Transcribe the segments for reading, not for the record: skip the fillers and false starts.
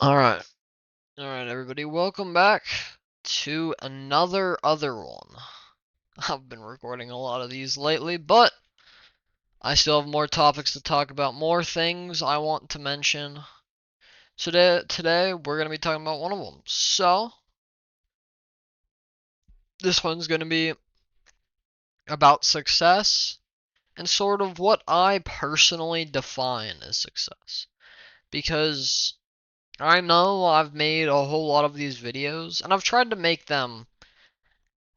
Alright. Alright, everybody. Welcome back to another other one. I've been recording a lot of these lately, but I still have more topics to talk about, more things I want to mention. So today we're going to be talking about one of them. So, this one's going to be about success and sort of what I personally define as success. Because I know I've made a whole lot of these videos, and I've tried to make them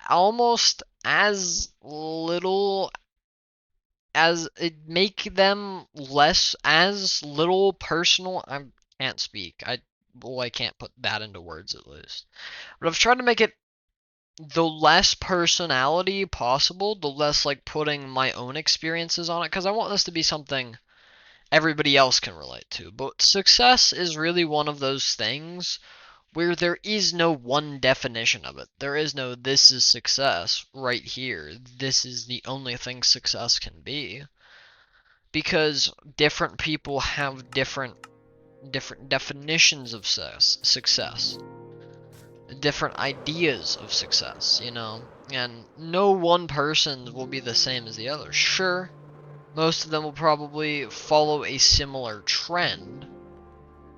almost as little as it make them less as little personal. I can't speak. I can't put that into words at least. But I've tried to make it the less personality possible, the less like putting my own experiences on it, because I want this to be something everybody else can relate to. But success is really one of those things where there is no one definition of it. There is no this is success right here. This is the only thing success can be. Because different people have different definitions of success, different ideas of success, and no one person will be the same as the other. Sure, most of them will probably follow a similar trend,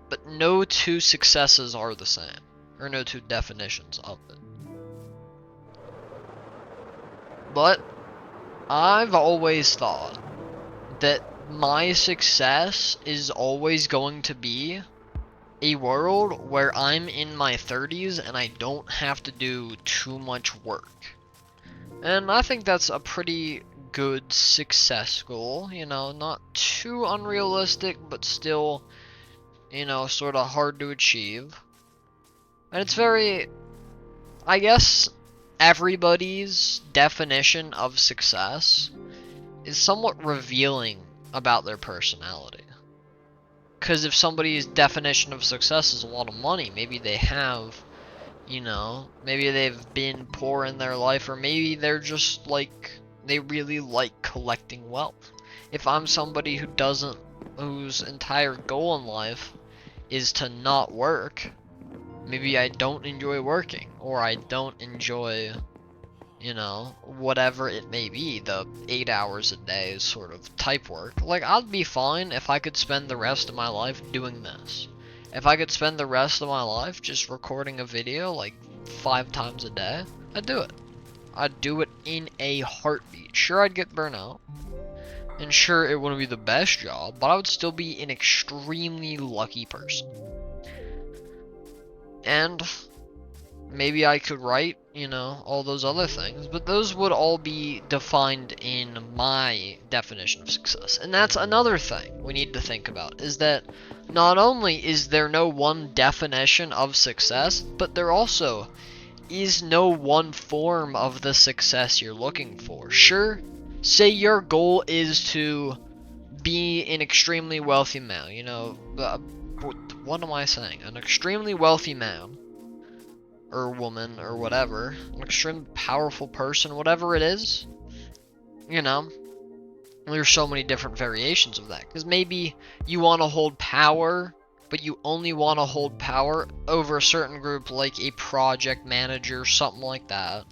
but no two successes are the same, or no two definitions of it. But I've always thought that my success is always going to be a world where I'm in my 30s and I don't have to do too much work. And I think that's a pretty good success goal, not too unrealistic, but still, sort of hard to achieve. And it's very, I guess, everybody's definition of success is somewhat revealing about their personality. Because if somebody's definition of success is a lot of money, maybe they have, maybe they've been poor in their life, or maybe they're just like, they really like collecting wealth. If I'm somebody whose entire goal in life is to not work, maybe I don't enjoy working, or I don't enjoy whatever it may be, the 8 hours a day sort of type work. Like, I'd be fine if I could spend the rest of my life doing this. If I could spend the rest of my life just recording a video like 5 times a day, I'd do it. I'd do it in a heartbeat. Sure, I'd get burnout, and sure, it wouldn't be the best job, but I would still be an extremely lucky person. And maybe I could write, all those other things, but those would all be defined in my definition of success. And that's another thing we need to think about, is that not only is there no one definition of success, but there also is no one form of the success you're looking for. Sure, say your goal is to be an extremely wealthy man, what am I saying? An extremely wealthy man or woman or whatever, an extremely powerful person, whatever it is, there's so many different variations of that. Because maybe you want to hold power, but you only want to hold power over a certain group, like a project manager, something like that.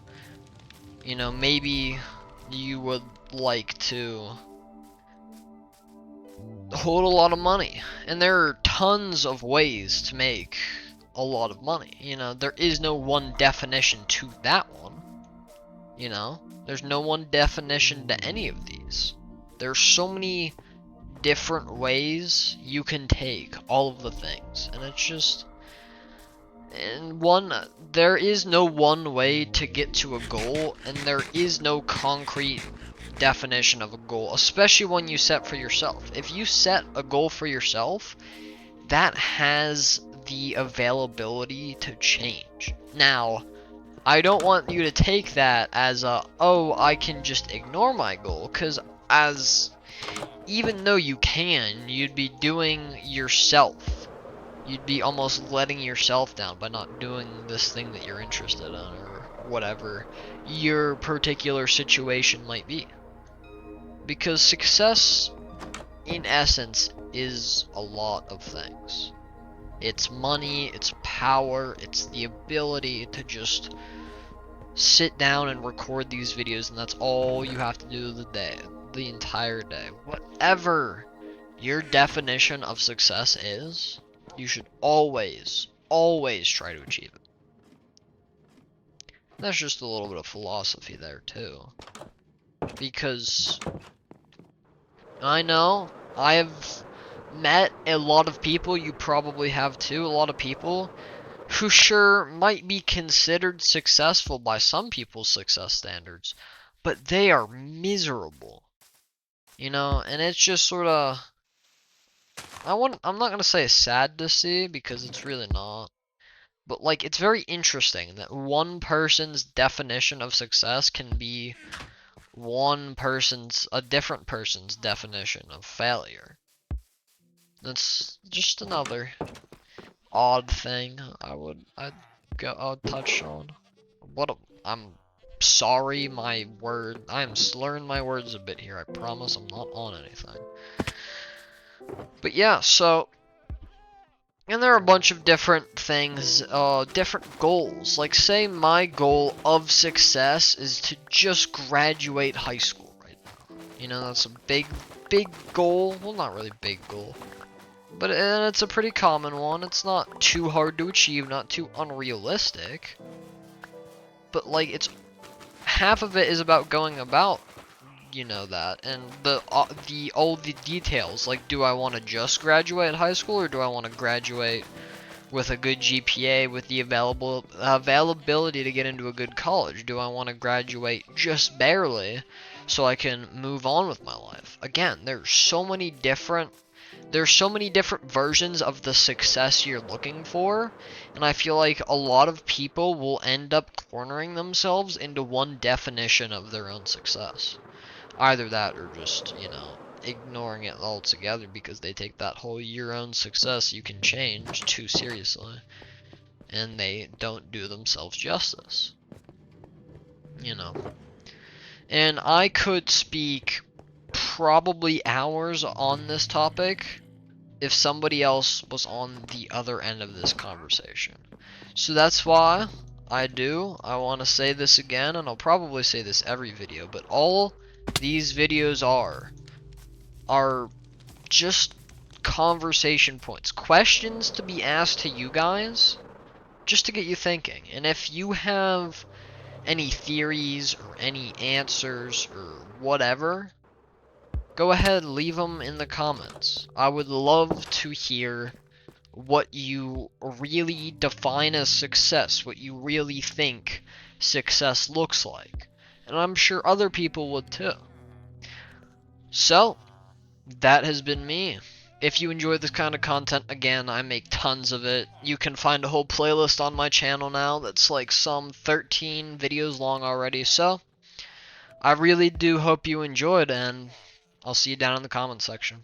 Maybe you would like to hold a lot of money. And there are tons of ways to make a lot of money. There is no one definition to that one. There's no one definition to any of these. There's so many different ways you can take all of the things, and it's just, there is no one way to get to a goal, and there is no concrete definition of a goal, especially when you set for yourself. If you set a goal for yourself, that has the availability to change. Now, I don't want you to take that as I can just ignore my goal, because even though you can, you'd be doing yourself. You'd be almost letting yourself down by not doing this thing that you're interested in, or whatever your particular situation might be. Because success, in essence, is a lot of things. It's money, it's power, it's the ability to just sit down and record these videos, and that's all you have to do the entire day. Whatever your definition of success is, you should always, always try to achieve it. That's just a little bit of philosophy there too. Because I know I have met a lot of people, you probably have too, a lot of people who sure might be considered successful by some people's success standards, but they are miserable. You know, and it's just sort of I'm not going to say sad to see because it's really not. But like it's very interesting that one person's definition of success can be a different person's definition of failure. That's just another odd thing I'd touch on. I'm sorry, I am slurring my words a bit here. I promise I'm not on anything. But yeah, so, and there are a bunch of different things, different goals. Like, say my goal of success is to just graduate high school right now. You know, that's a big goal. Well, not really big goal. But it's a pretty common one. It's not too hard to achieve, not too unrealistic. But, like, it's half of it is about going about, you know, that, and all the details, like, do I want to just graduate high school, or do I want to graduate with a good GPA, with the availability to get into a good college? Do I want to graduate just barely so I can move on with my life? Again, there's so many different versions of the success you're looking for, and I feel like a lot of people will end up cornering themselves into one definition of their own success. Either that or just, you know, ignoring it altogether because they take that whole your own success you can change too seriously, and they don't do themselves justice. You know. And I could speak probably hours on this topic if somebody else was on the other end of this conversation. So that's why I want to say this again, and I'll probably say this every video, but all these videos are just conversation points, questions to be asked to you guys, just to get you thinking. And if you have any theories or any answers or whatever, go ahead, leave them in the comments. I would love to hear what you really define as success, what you really think success looks like. And I'm sure other people would too. So, that has been me. If you enjoy this kind of content, again, I make tons of it. You can find a whole playlist on my channel now that's like some 13 videos long already. So, I really do hope you enjoyed, and I'll see you down in the comment section.